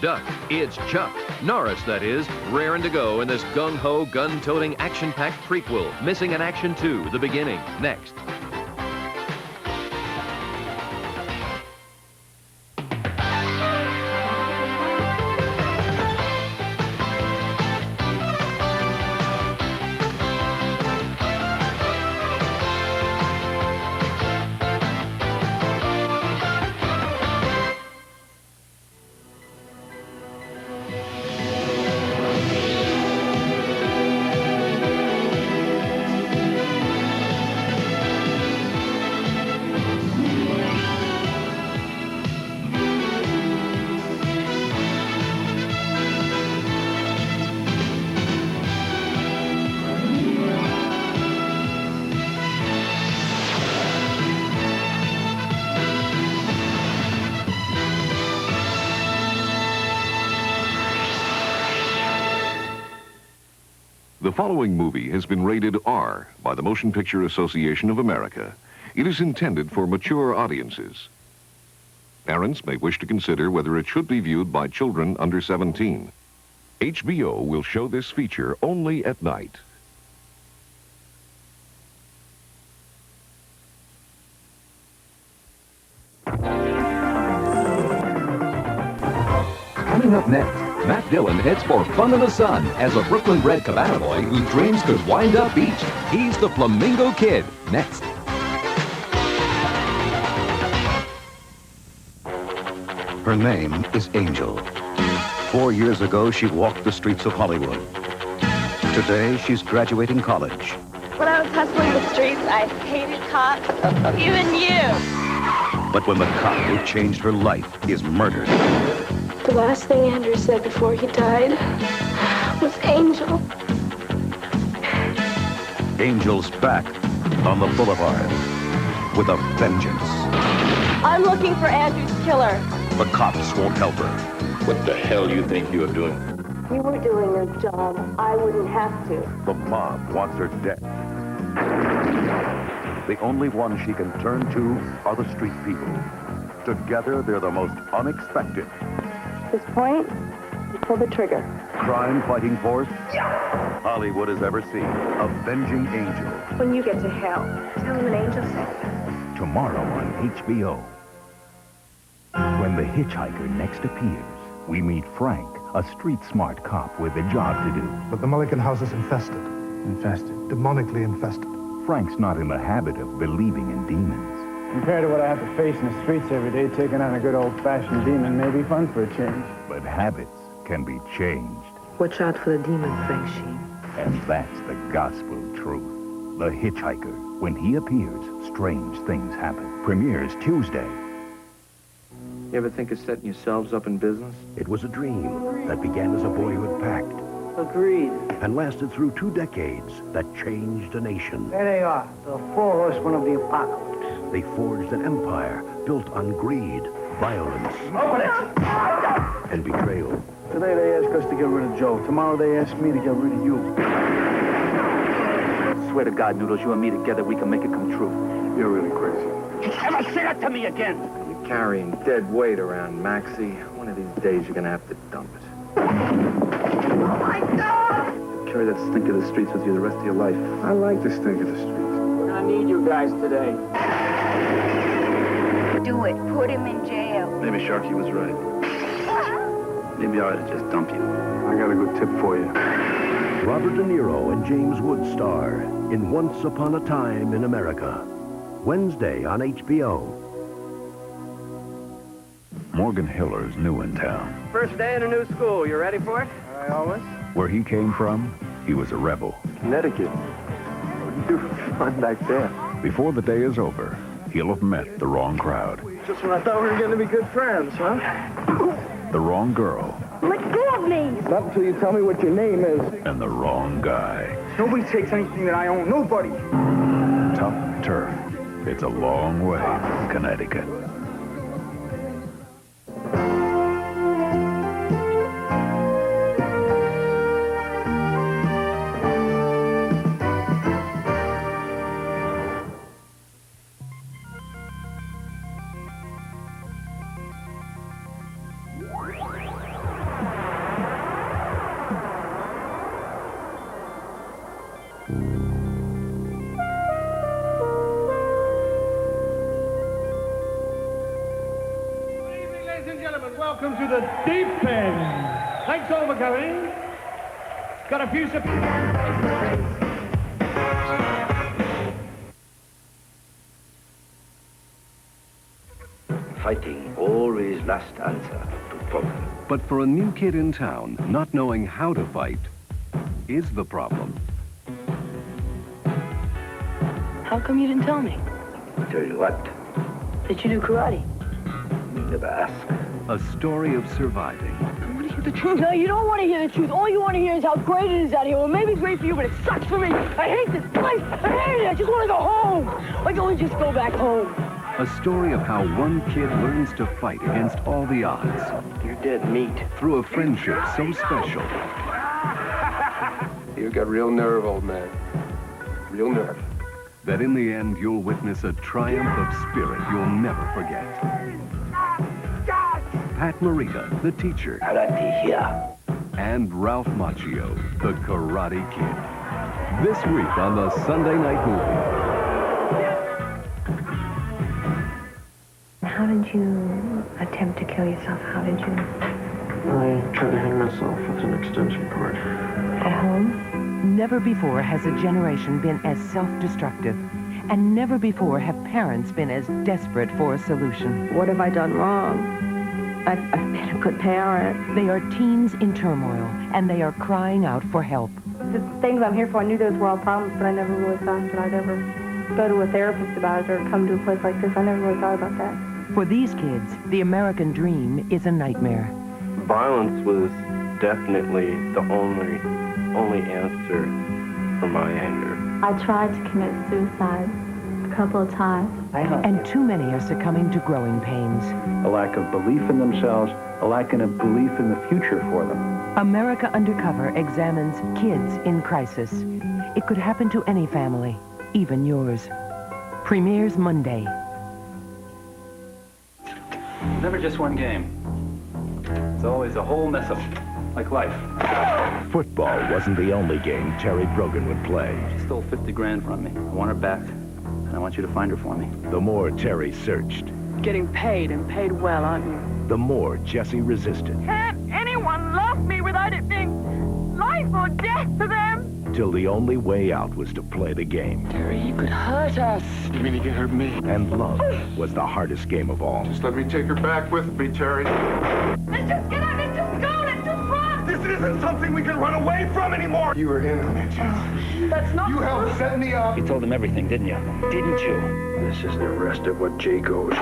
Duck. It's Chuck. Norris, that is, raring to go in this gung-ho, gun-toting, action-packed prequel. Missing in Action 2, The Beginning. Next. The following movie has been rated R by the Motion Picture Association of America. It is intended for mature audiences. Parents may wish to consider whether it should be viewed by children under 17. HBO will show this feature only at night. Coming up next, Matt Dillon heads for fun in the sun as a Brooklyn-bred cabana boy whose dreams could wind up beached. He's the Flamingo Kid. Next. Her name is Angel. 4 years ago, she walked the streets of Hollywood. Today, she's graduating college. When I was hustling the streets, I hated cops, even you. But when the cop who changed her life is murdered, The last thing Andrew said before he died was Angel. Angel's back on the boulevard with a vengeance. I'm looking for Andrew's killer. The cops won't help her. What the hell do you think you're doing? If you were doing your job, I wouldn't have to. The mob wants her dead. The only one she can turn to are the street people. Together, they're the most unexpected. At this point, you pull the trigger. Crime-fighting force Hollywood has ever seen. Avenging Angel. When you get to hell, tell him an angel said. Tomorrow on HBO. When the hitchhiker next appears, we meet Frank, a street-smart cop with a job to do. But the Mulligan house is infested. Infested? Demonically infested. Frank's not in the habit of believing in demons. Compared to what I have to face in the streets every day, taking on a good old-fashioned demon may be fun for a change. But habits can be changed. Watch out for the demon, Frank Sheen. And that's the gospel truth. The Hitchhiker. When he appears, strange things happen. Premieres Tuesday. You ever think of setting yourselves up in business? It was a dream that began as a boyhood pact. Agreed. And lasted through 2 decades that changed a nation. There they are, the 4 horsemen of the apocalypse. They forged an empire built on greed, violence, Open it! and betrayal. Today they ask us to get rid of Joe. Tomorrow they ask me to get rid of you. I swear to God, Noodles, you and me together, we can make it come true. You're really crazy. Ever say that to me again? You're carrying dead weight around, Maxie. One of these days you're gonna have to dump it. Oh my God! Carry that stink of the streets with you the rest of your life. I like the stink of the streets. I need you guys today. Do it. Put him in jail. Maybe Sharky was right. Maybe I ought to just dump you. I got a good tip for you. Robert De Niro and James Woods star in Once Upon a Time in America. Wednesday on HBO. Morgan Hiller's new in town. First day in a new school. You ready for it? I always. Where he came from, he was a rebel. Connecticut. What do you do for fun back there? Before the day is over, he'll have met the wrong crowd. Just when I thought we were going to be good friends, huh? The wrong girl. Let go of me. Not until you tell me what your name is. And the wrong guy. Nobody takes anything that I own. Nobody. Tough turf. It's a long way from Connecticut. Ladies and gentlemen, welcome to the deep end. Thanks all for coming. Got a few... Fighting always last answer to problem. But for a new kid in town, not knowing how to fight is the problem. How come you didn't tell me? Tell you what, That you do karate? you never ask. A story of surviving. I want to hear the truth. No, you don't want to hear the truth. All you want to hear is how great it is out here. Well, maybe it's great for you, but it sucks for me. I hate this place. I hate it. I just want to go home. Why don't we just go back home? A story of how one kid learns to fight against all the odds. You're dead meat. Through a friendship so special. You got real nerve, old man. Real nerve. That in the end, you'll witness a triumph of spirit you'll never forget. Pat Morita, the teacher. Karate here. And Ralph Macchio, the Karate Kid. This week on the Sunday Night Movie. How did you attempt to kill yourself? How did you? I tried to hang myself with an extension cord. At home? Never before has a generation been as self-destructive, and never before have parents been as desperate for a solution. What have I done wrong? I've been a good parent. They are teens in turmoil, and they are crying out for help. The things I'm here for, I knew those were all problems, but I never really thought that I'd ever go to a therapist about it or come to a place like this. I never really thought about that. For these kids, the American dream is a nightmare. Violence was definitely the only answer for my anger. I tried to commit suicide a couple of times. And too many are succumbing to growing pains. A lack of belief in themselves, a lack of belief in the future for them. America Undercover examines kids in crisis. It could happen to any family, even yours. Premieres Monday. Never just one game. It's always a whole mess of it, like life. Football wasn't the only game Terry Brogan would play. She stole 50 grand from me. I want her back, and I want you to find her for me. The more Terry searched, Getting paid, and paid well, aren't you? the more Jesse resisted. Can't anyone love me without it being life or death to them? Till the only way out was to play the game. Terry, you could hurt us. You mean you can hurt me? And love was the hardest game of all. Just let me take her back with me, Terry. Let's just get out, let's just go, let's just run! This isn't something we can run away from anymore. You were in on it. That's not You helped set me up. You told him everything, didn't you? Didn't you? This is the rest of what Jake owes.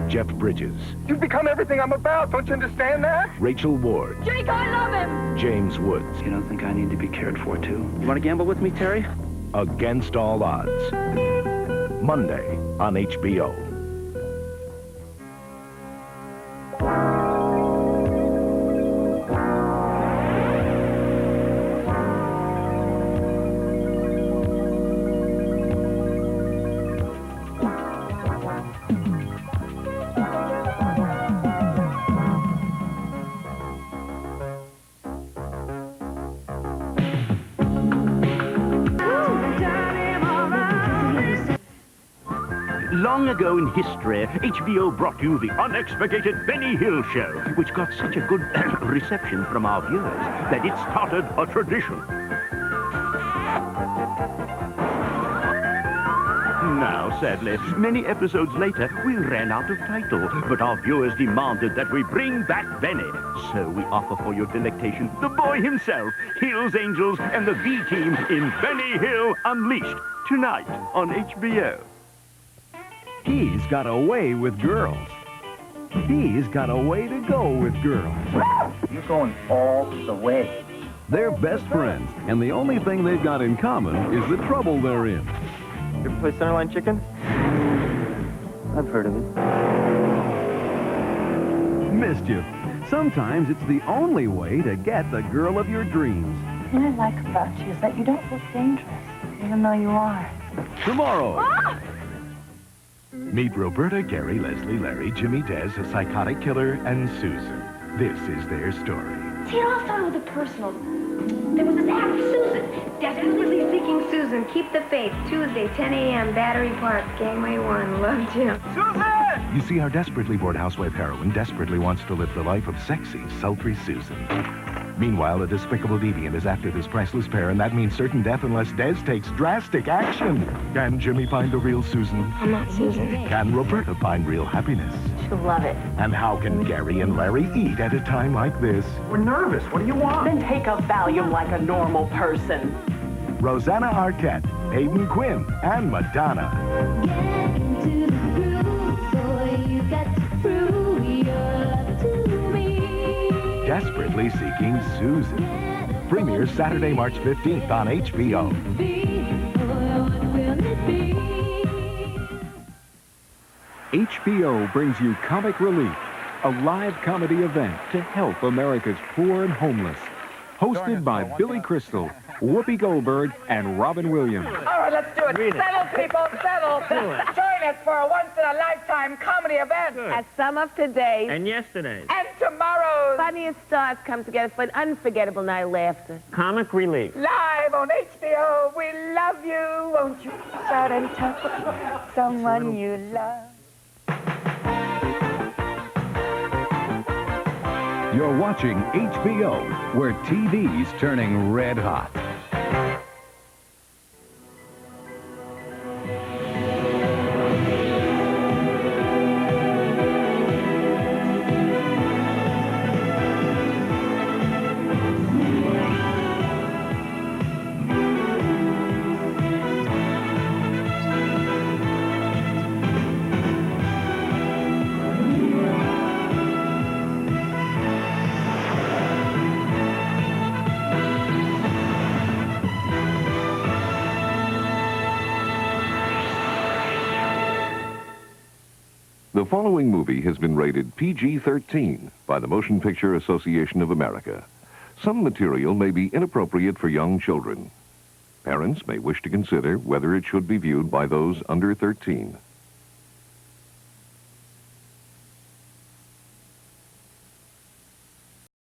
Jeff Bridges, You've become everything I'm about. Don't you understand that? Rachel Ward, Jake, I love him! James Woods. You don't think I need to be cared for, too? You want to gamble with me, Terry? Against All Odds. Monday on HBO. Long ago in history, HBO brought you the Unexpurgated Benny Hill Show, which got such a good reception from our viewers that it started a tradition. Now, sadly, many episodes later, we ran out of title, but our viewers demanded that we bring back Benny. So we offer for your delectation the boy himself, Hill's Angels, and the V-Team in Benny Hill Unleashed, tonight on HBO. He's got a way with girls. He's got a way to go with girls. You're going all the way. They're best friends, and the only thing they've got in common is the trouble they're in. You ever play Centerline Chicken? I've heard of it. Mischief. Sometimes it's the only way to get the girl of your dreams. What I like about you is that you don't look dangerous, even though you are. Tomorrow. Ah! Meet Roberta, Gary, Leslie, Larry, Jimmy, Des, a psychotic killer, and Susan. This is their story. See, it all started with the personal. There was this act, Susan. Desperately seeking Susan. Keep the faith. Tuesday, 10 a.m., Battery Park, Gangway 1. Love, Jim. Susan! You see, our desperately bored housewife heroine desperately wants to live the life of sexy, sultry Susan. Meanwhile, a despicable deviant is after this priceless pair, and that means certain death unless Des takes drastic action. Can Jimmy find the real Susan? I'm not Susan. Can Roberta find real happiness? She'll love it. And how can Gary and Larry eat at a time like this? We're nervous. What do you want? Then take a Valium like a normal person. Rosanna Arquette, Hayden Quinn, and Madonna. Get into the groove, boy, you got to prove your love to me. Desperately Seeking Susan. Premieres Saturday, March 15th on HBO. HBO brings you Comic Relief, a live comedy event to help America's poor and homeless. Hosted by Billy Crystal, Whoopi Goldberg, and Robin Williams. All right, let's do it. Settle, people, settle. Join us for a once-in-a-lifetime comedy event. As some of today's and yesterday's and tomorrow's funniest stars come together for an unforgettable night of laughter. Comic Relief. Live on HBO. We love you. Won't you shout and tell someone you love? You're watching HBO, where TV's turning red hot. The following movie has been rated PG-13 by the Motion Picture Association of America. Some material may be inappropriate for young children. Parents may wish to consider whether it should be viewed by those under 13.